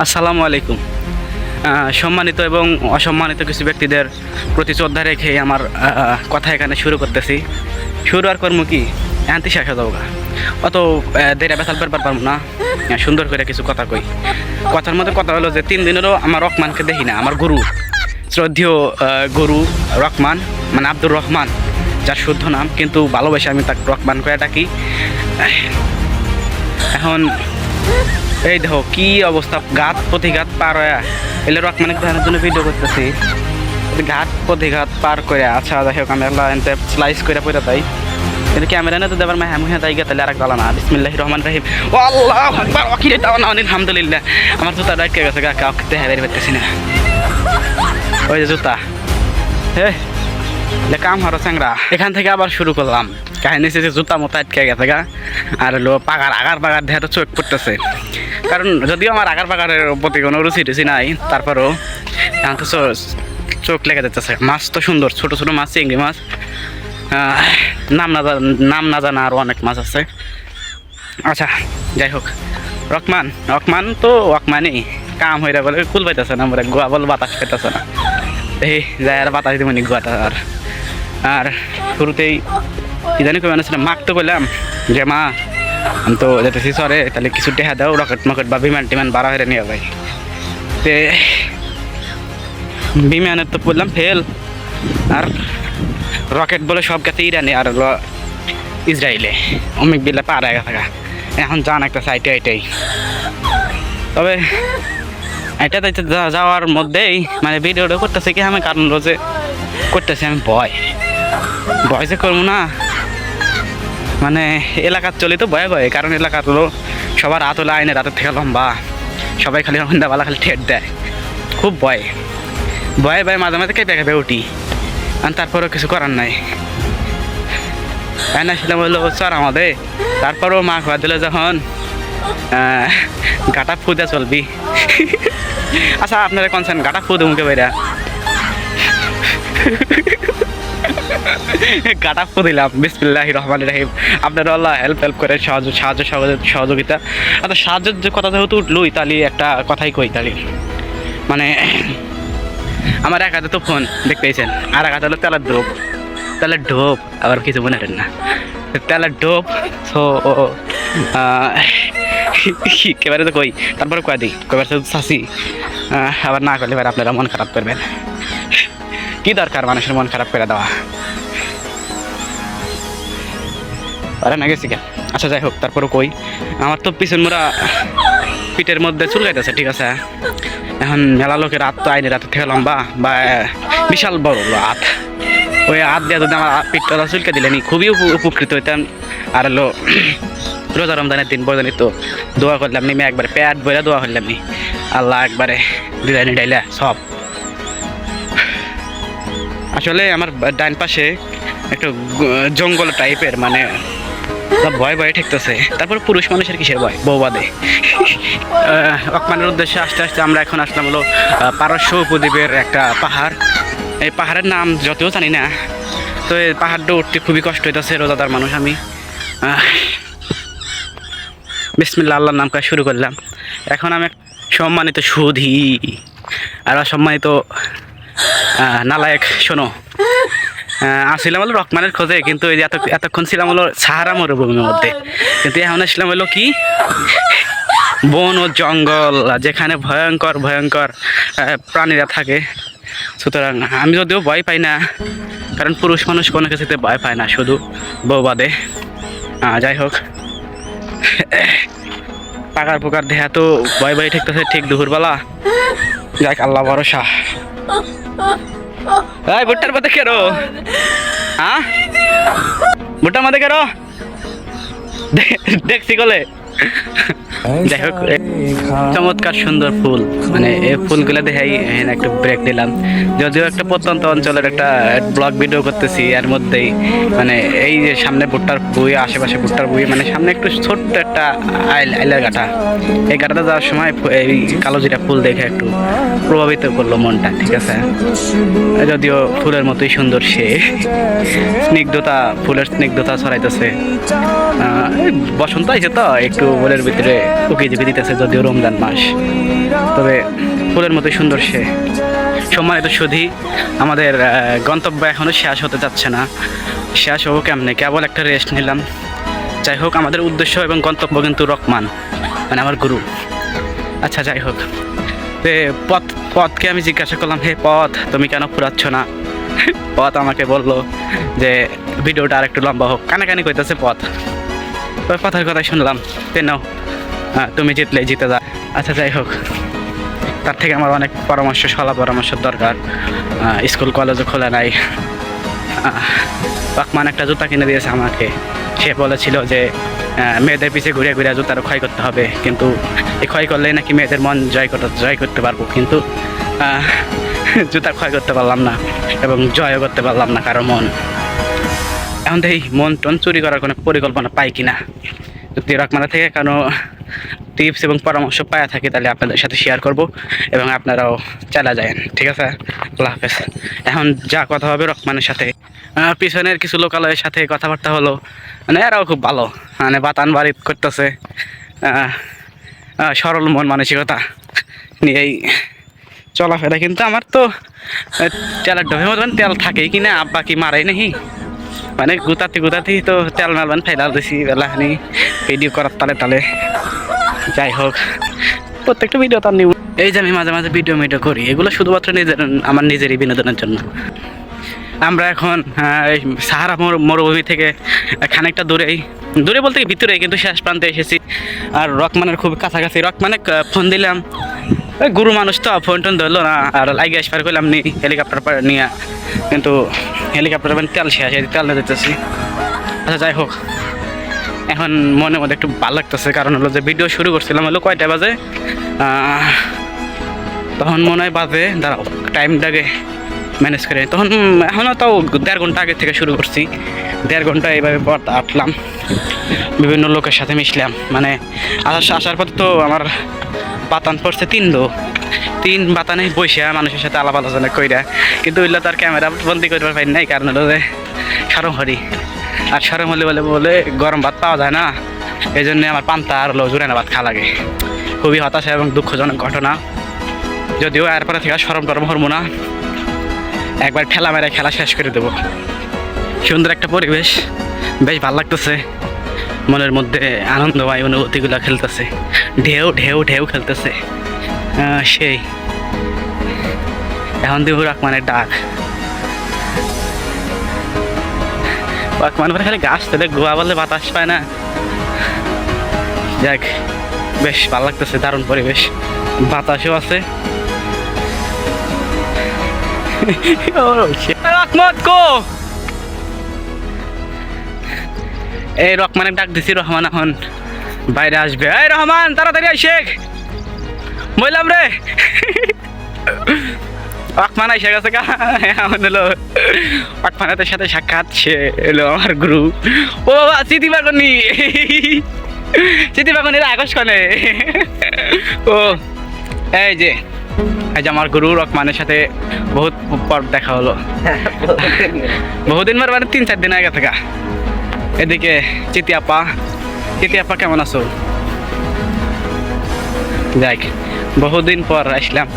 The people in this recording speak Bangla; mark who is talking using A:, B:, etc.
A: আসসালামু আলাইকুম। সম্মানিত এবং অসম্মানিত কিছু ব্যক্তিদের প্রতি শ্রদ্ধা রেখে আমার কথা এখানে শুরু করতেছি। শুরু আর কর্ম কি আনতে শেষ হয়ে যাবো, অত দেরি বেতাল পেরবার পারবো না। সুন্দর করে কিছু কথা কই। কথার মধ্যে কথা হলো যে 3 দিনেরও আমার রহমানকে দেখি না। আমার গুরু, শ্রদ্ধেয় গুরু রহমান, মানে আব্দুর রহমান যার শুদ্ধ নাম, কিন্তু ভালোবেসে আমি তাকে রহমান করে ডাকি। এখন এই দেখো কি অবস্থা, ঘাত প্রতিঘাত পার হয়ে এলে রকমানিক ধানের জন্য ভিডিও করতেছি। ঘাট প্রতিঘাত পার করে আচ্ছা যাই হোক, আমি এনতে স্লাইস করে পড়ে তাই, কিন্তু ক্যামেরা না তো দেবার মাহা মুহে তাই গেলে আর এক না। বিসমিল্লাহির রহমানির রহিম। ও আল্লাহু আকবার, ওয়াকিরে তাওনা আলহামদুলিল্লাহ। আমার জুতা ডাইকে গেছে, কাউকে দেখাইতে পারতেছি না। ওই যে জুতা, হে কাম হরো চ্যাংরা। এখান থেকে আবার শুরু করলাম কাহিনী। যে জুতা মতো আটকে গেছে গা, আর হলো পাগার আগার পাগার দেহে তো চোখ পড়তেছে। কারণ যদিও আমার আগার পাগারের প্রতি কোনো রুচি টুচি নাই, তারপরেও এখন তো চোখ লেগে যাচ্ছে। মাছ তো সুন্দর, ছোটো ছোটো মাছ, চিংড়ি মাছ, নাম না জানা আরও অনেক মাছ আছে। আচ্ছা যাই হোক, রকমান তো রকমানই কাম হয়ে বলে কুল পাইতেছে না, বলে গোয়া বল বাতাস পেতেছে না। এই যাই আর বাতাস দিব নি গোয়াটা। আর শুরুতেই কি জানি কই মানে মাক তো বললাম যে মা আমি তো যেতেছি সরে, তাহলে কিছু টেহা দাও, রকেট মকেট বা বিমান টিমান বাড়া হয়ে নিয়ে ভাই। তে বিমানের তো বললাম ফেল, আর রকেট বলে সব কাছে ইরানি আর ইসরায়েলে অমিক বিল্লা পাড়া থাকা। এখন যান একটা সাইটে এটাই। তবে এটাতে যাওয়ার মধ্যেই মানে ভিডিওটা করতেছে কি আমি, কারণ রোজে করতেছি আমি ভয় যে করবো না, মানে এলাকার চলি তো ভয়ে ভয়ে। কারণ এলাকার হলো সবার হাত হলো আইনের হাতের থেকে লম্বা, সবাই খালি হন্দাবালা খালি ঠেট দেয়, খুব ভয়ে মাঝে মাঝে কেঁপে উঠি। আর তারপরেও কিছু করার নাই। আয়না ছিলাম হলো স্যার আমাদের, তারপরেও মা খোয়া দিল যখন গাটা ফুদে চলবি। আচ্ছা আপনারা কনসেন গাটা ফুদে মুখে বাইরা গাটা ফু দিলাম। বিসমিল্লাহির রহমানির রহিম। আপনারা আল্লাহ হেল্প করে সহযোগিতা। আচ্ছা সাহায্যের যে কথা যেহেতু উঠলই, তাহলে একটা কথাই কই। তাহলে মানে আমার এক হাতে তো ফোন দেখতে পেয়েছেন, আর এক হাতে হলো তেলের ঢোপ, আবার কিছু মনে করেন না, তেলের ঢোপ। তো এবারে তো কই, তারপরে কয়ে দিই কবার চাষি আবার না করলে এবার আপনারা মন খারাপ করবেন। কি দরকার মানুষের মন খারাপ করে দেওয়া, পারে না গেছি কেন। আচ্ছা যাই হোক, তারপরে কই আমার তো পিছন মোড়া পিঠের মধ্যে চুলকাইতেছে, ঠিক আছে। এখন মেলা লোকের হাত তো আইনের হাতের থেকে লম্বা বা বিশাল বড় হাত, ওই হাত দিয়ে যদি আমার পিঠটা চুলকে দিলেনি খুবই উপকৃত হইতাম। আর হলো রোজা রমজানের দিন বলে তো দোয়া করলাম নি, একবারে পেট বইরা দোয়া করলাম নি, আল্লাহ একবারে ডিজাইন ডাইলা সব। আসলে আমার ডাইন পাশে একটু জঙ্গল টাইপের, মানে ভয় ঠেকতেছে। তারপর পুরুষ মানুষের কিসের ভয়, বউ বাদে। রকমানের উদ্দেশ্যে আস্তে আস্তে আমরা এখন আসলাম হলো পারস্য উপদ্বীপের একটা পাহাড়। এই পাহাড়ের নাম যতও জানি না, তো এই পাহাড়টা উঠতে খুবই কষ্ট হইতেছে, রোজাদার মানুষ আমি। বিসমিল্লাহ আল্লাহর নাম করে শুরু করলাম। এখন আমি সম্মানিত সুধী আর অসম্মানিত নালায়েক শোনো, আসছিলাম হলো রকমানের খোঁজে, কিন্তু এই যে এতক্ষণ ছিলাম হলো সাহারা মরুভূমির মধ্যে, কিন্তু এখন আসলাম হলো কি বন ও জঙ্গল, যেখানে ভয়ঙ্কর প্রাণীরা থাকে। সুতরাং আমি যদিও ভয় পাই না, কারণ পুরুষ মানুষ কোনো কিছুতে ভয় পায় না, শুধু বউ বাদে। যাই হোক, পাকার পোকার দেহা তো ভয় ঠেকতেছে ঠিক দুপুরবেলা। যাক আল্লাহ ভরসা। এই ভুট্টার মধ্যে কেরো, হ্যাঁ ভুট্টার মধ্যে কেরো দেখছি কলে। যাই হোক, চমৎকার সুন্দর ফুল, মানে এই ফুলগুলো দেখাই একটু ব্রেক দিলাম। যদিও একটা প্রত্যন্ত অঞ্চলের একটা ব্লগ ভিডিও করতেছি, এর মধ্যেই মানে এই যে সামনে ভুট্টার বই, আশেপাশে ভুট্টার বই, মানে সামনে একটু ছোট্ট একটা আইলার গাঠা। এই গাঠাতে যাওয়ার সময় এই কালো জিরা ফুল দেখে একটু প্রভাবিত করলো মনটা, ঠিক আছে। যদিও ফুলের মতোই সুন্দর সে, ফুলের স্নিগ্ধতা ছড়াইতেছে। বসন্ত আইছে তো একটু মনের ভিতরে উকি দিতেছে। যদিও রমজান মাস, তবে ফুলের মতোই সুন্দর সে। সম্মানিত সুধী, আমাদের গন্তব্য এখনও শেষ হতে যাচ্ছে না। শেষ হবো কেমনে, কেবল একটা রেস্ট নিলাম। যাই হোক, আমাদের উদ্দেশ্য এবং গন্তব্য কিন্তু রহমান, মানে আমার গুরু। আচ্ছা যাই হোক, তো পথকে আমি জিজ্ঞাসা করলাম, হে পথ, তুমি কেন ফুরাচ্ছ না? পথ আমাকে বলল যে ভিডিওটা আর একটু লম্বা হোক। কানাকানি কইতেছে পথ। তবে পথের কথাই শুনলাম, কেন তুমি জিতলে জিতে যা। আচ্ছা যাই হোক, তার থেকে আমার অনেক পরামর্শ, সলা পরামর্শের দরকার। স্কুল কলেজও খোলা নাই। রহমান একটা জুতা কিনে দিয়েছে আমাকে। সে বলেছিল যে মেয়েদের পিছিয়ে ঘুরে ঘুরে জুতারও ক্ষয় করতে হবে, কিন্তু এই ক্ষয় করলেই নাকি মেয়েদের মন জয় করতে পারবো। কিন্তু জুতা ক্ষয় করতে পারলাম না এবং জয়ও করতে পারলাম না কারো মন। এখন এই মন টন চুরি করার কোনো পরিকল্পনা পাই কিনা, যদি রহমানের থেকে কোনো টিপস এবং পরামর্শ পাওয়া থাকে তাহলে আপনাদের সাথে শেয়ার করব এবং আপনারাও চালা যায়। ঠিক আছে, আল্লাহ হাফেজ। এখন যা কথা হবে রহমানের সাথে, পিছনের কিছু লোকালয়ের সাথে কথাবার্তা হলো, মানে এরাও খুব ভালো, মানে বাতান বাড়ি করতেছে, সরল মন মানসিকতা নিয়েই চলাফেরা। কিন্তু আমার তো তেলের ডোভের মতন তেল থাকেই কিনা, আব্বা কি মারাই নাকি, মানে গুতাতেই তো তেল মারবান ফাইলাল দিছি বেলাখানি ভিডিও করার তালে তালে। যাই হোক, প্রত্যেকটা ভিডিও তার নিব। এই যে আমি মাঝে মাঝে ভিডিও করি, এগুলো শুধুমাত্র আমার নিজেরই বিনোদনের জন্য। আমরা এখন এই সাহারা মরুভূমি থেকে খানিকটা দূরে বলতে ভিতরে, কিন্তু শেষ প্রান্তে এসেছি। আর রহমানের খুব কাছাকাছি। রহমানে ফোন দিলাম, ওই গুরু মানুষ তো ফোন টোন ধরলো না, আর লাগে আসবার করলাম নি হেলিকপ্টার নিয়ে, কিন্তু হেলিকপ্টার তেল শেষ, তেল নিয়ে যেতেছি। আচ্ছা যাই হোক, এখন মনের মধ্যে একটু ভালো লাগতেছে, কারণ হলো যে ভিডিও শুরু করছিলাম হলো কয়টা বাজে, তখন মনে হয় বাজে, দাঁড়াও টাইমটাকে ম্যানেজ করে, তখন এখনও তাও 1.5 ঘন্টা আগে থেকে শুরু করছি। 1.5 ঘন্টা এইভাবে পর আটলাম, বিভিন্ন লোকের সাথে মিশলাম। মানে আসার পর তো আমার বাতান পড়ছে 3 বাতানে বসে মানুষের সাথে আলাপ আলোচনা কইরা, কিন্তু ওইগুলো তার ক্যামেরা বন্দি করবার পাই নাই, কারণ হলো যে সরম হরি। আর সরম হলে বলে গরম ভাত পাওয়া যায় না, এই জন্যে আমার পান্তা আর হলো জুরানা ভাত খাওয়া লাগে। খুবই হতাশা এবং দুঃখজনক ঘটনা। যদিও এরপরে থেকে সরম টরম হরমো না, একবার ঠেলা মেরে খেলা শেষ করে দেবো। সুন্দর একটা পরিবেশ, বেশ ভালো লাগতেছে, মনের মধ্যে আনন্দময় অনুভূতিগুলো খেলতেছে, ঢেউ ঢেউ ঢেউ খেলতেছে। সেই এখন দিব রহমানের ডাক। রহমান পরে খালি গাছ তোলে, গোয়া বললে বাতাস পায় না। যাক, বেশ ভালো লাগতেছে, দারুণ পরিবেশ, বাতাসও আছে। এই রহমানের ডাক দিছি, রহমান এখন বাইরে আসবে। এই রহমান, তাড়াতাড়ি আইসে বললাম রে। রহমান আইসে গেছে, এখন হলো রহমানের সাথে সাক্ষাৎ। সে এলো আমার গুরু। ও বাবা, চিঠি বাগনি, চিঠি বাগনির আগস্ট কনে। ও এই যে আমার গুরু রহমানের সাথে বহুত পর দেখা হলো, বহুদিন মানে 3-4 দিন আগে থাকা। এদিকে চিতি আপা কেমন আছো? যাক, বহুদিন পর আসলাম।